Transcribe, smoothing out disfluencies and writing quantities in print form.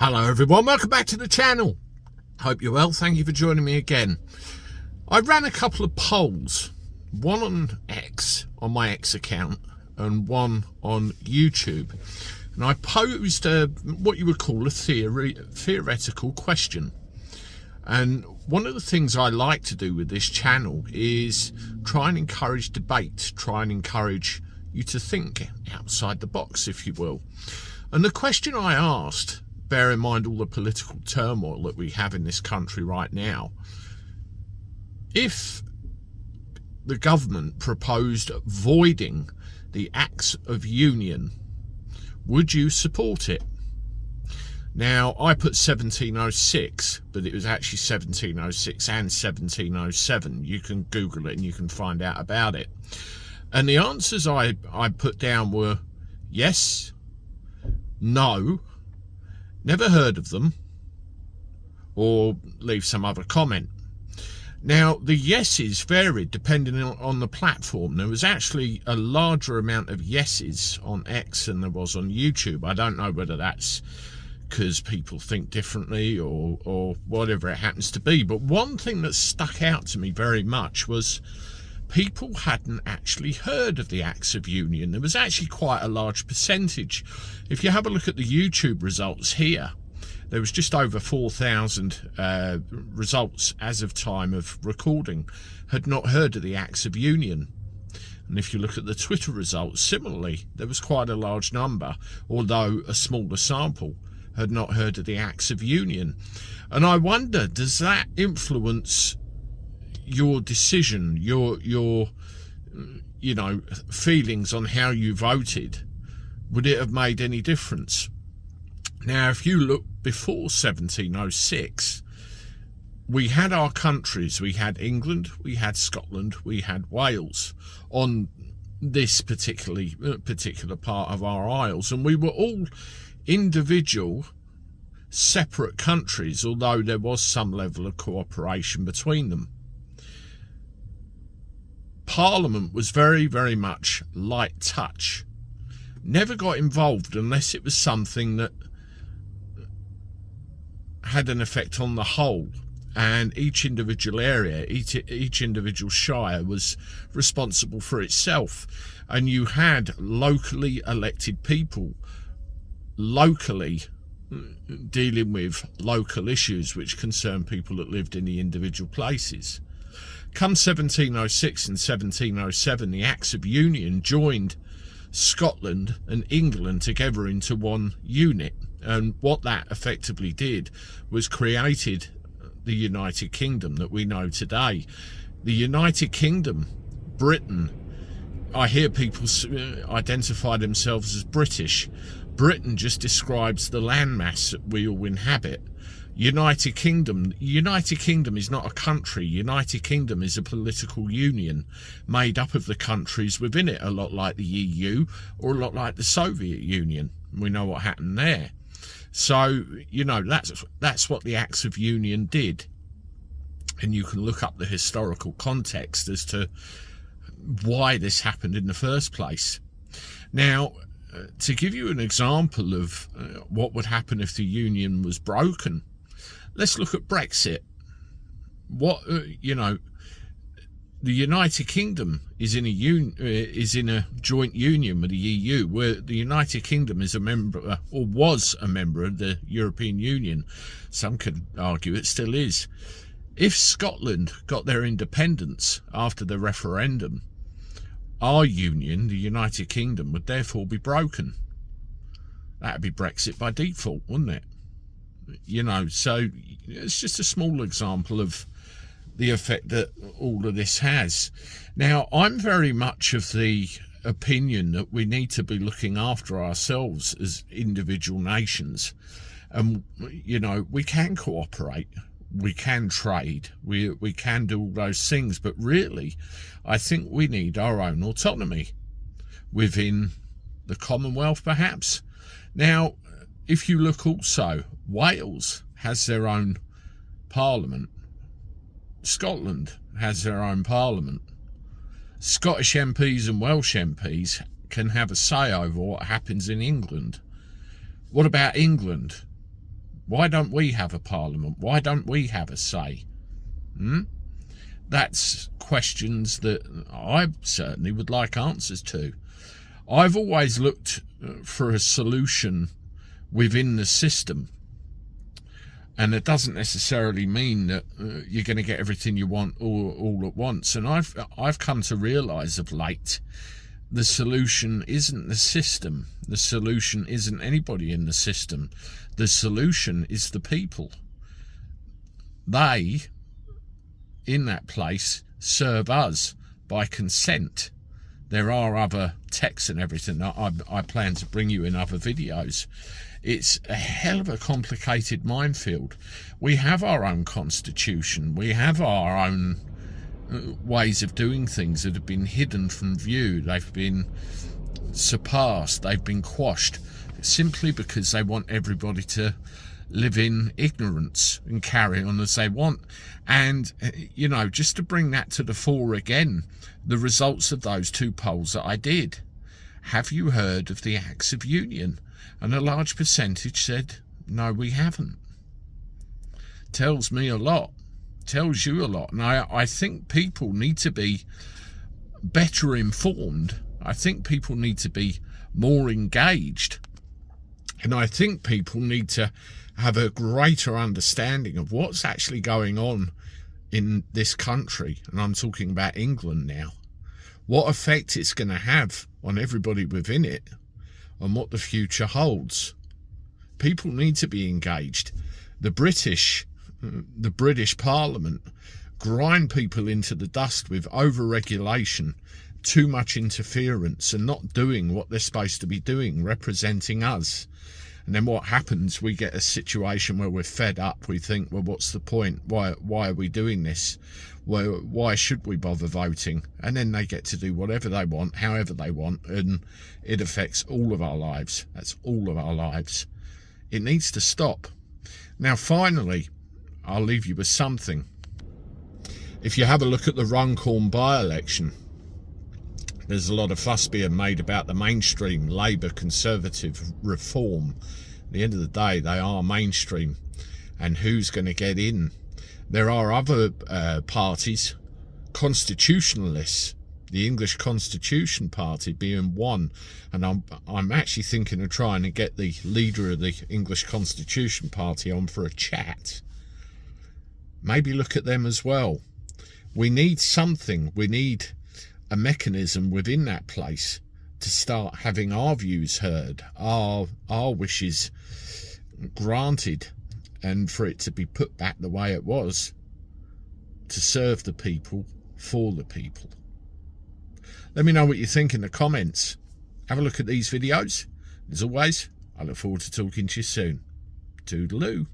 Hello everyone, welcome back to the channel. Hope you're well, thank you for joining me again. I ran a couple of polls, one on X, on my X account, and one on YouTube. And I posed what you would call a theoretical question. And one of the things I like to do with this channel is try and encourage debate, try and encourage you to think outside the box, if you will. And the question I asked, bear in mind all the political turmoil that we have in this country right now, if the government proposed voiding the Acts of Union, would you support it? Now, I put 1706, but it was actually 1706 and 1707. You can Google it and you can find out about it. And the answers I put down were yes, no, never heard of them, or leave some other comment. Now, the yeses varied depending on the platform. There was actually a larger amount of yeses on X than there was on YouTube. I don't know whether that's because people think differently or whatever it happens to be. But one thing that stuck out to me very much was people hadn't actually heard of the Acts of Union. There was actually quite a large percentage. If you have a look at the YouTube results here, there was just over 4,000 results as of time of recording had not heard of the Acts of Union. And if you look at the Twitter results, similarly, there was quite a large number, although a smaller sample, had not heard of the Acts of Union. And I wonder, does that influence your decision, your feelings on how you voted? Would it have made any difference? Now, if you look before 1706, we had our countries. We had England, we had Scotland, we had Wales on this particular part of our isles, and we were all individual, separate countries, although there was some level of cooperation between them. Parliament was very, very much light touch. Never got involved unless it was something that had an effect on the whole, and each individual area, each individual shire was responsible for itself. And you had locally elected people locally dealing with local issues which concern people that lived in the individual places. Come 1706 and 1707, the Acts of Union joined Scotland and England together into one unit, and what that effectively did was created the United Kingdom that we know today. The United Kingdom, Britain, I hear people identify themselves as British. Britain just describes the landmass that we all inhabit. United Kingdom is not a country. United Kingdom is a political union made up of the countries within it, a lot like the EU or a lot like the Soviet Union. We know what happened there. So, that's what the Acts of Union did. And you can look up the historical context as to why this happened in the first place. Now, to give you an example of what would happen if the union was broken, let's look at Brexit. The United Kingdom is in a joint union with the EU, where the United Kingdom is a member, or was a member of the European Union. Some could argue it still is. If Scotland got their independence after the referendum, our union, the United Kingdom, would therefore be broken. That would be Brexit by default, wouldn't it? So it's just a small example of the effect that all of this has. Now, I'm very much of the opinion that we need to be looking after ourselves as individual nations. And, we can cooperate, we can trade, we can do all those things, but really, I think we need our own autonomy within the Commonwealth, perhaps. Now, if you look also, Wales has their own parliament. Scotland has their own parliament. Scottish MPs and Welsh MPs can have a say over what happens in England. What about England? Why don't we have a parliament? Why don't we have a say? That's questions that I certainly would like answers to. I've always looked for a solution within the system, and it doesn't necessarily mean that you're going to get everything you want all at once. And I've come to realise of late, the solution isn't the system. The solution isn't anybody in the system. The solution is the people. They, in that place, serve us by consent. There are other texts and everything that I plan to bring you in other videos. It's a hell of a complicated minefield. We have our own constitution. We have our own ways of doing things that have been hidden from view. They've been surpassed. They've been quashed simply because they want everybody to live in ignorance and carry on as they want. And, you know, just to bring that to the fore again, the results of those 2 polls that I did. Have you heard of the Acts of Union? And a large percentage said, no, we haven't. Tells me a lot. Tells you a lot. And I think people need to be better informed. I think people need to be more engaged. And I think people need to have a greater understanding of what's actually going on in this country. And I'm talking about England now. What effect it's going to have on everybody within it and what the future holds. People need to be engaged. The British Parliament grind people into the dust with over-regulation, too much interference, and not doing what they're supposed to be doing, representing us. And then what happens? We get a situation where we're fed up. We think, well, what's the point? Why are we doing this? Why should we bother voting? And then they get to do whatever they want, however they want, and it affects all of our lives. That's all of our lives. It needs to stop. Now, finally, I'll leave you with something. If you have a look at the Runcorn by-election, there's a lot of fuss being made about the mainstream Labour Conservative reform. At the end of the day, they are mainstream. And who's going to get in? There are other parties, constitutionalists, the English Constitution Party being one. And I'm actually thinking of trying to get the leader of the English Constitution Party on for a chat. Maybe look at them as well. We need something. We need a mechanism within that place to start having our views heard, our wishes granted, and for it to be put back the way it was, to serve the people, for the people. Let me know what you think in the comments. Have a look at these videos. As always, I look forward to talking to you soon. Toodaloo.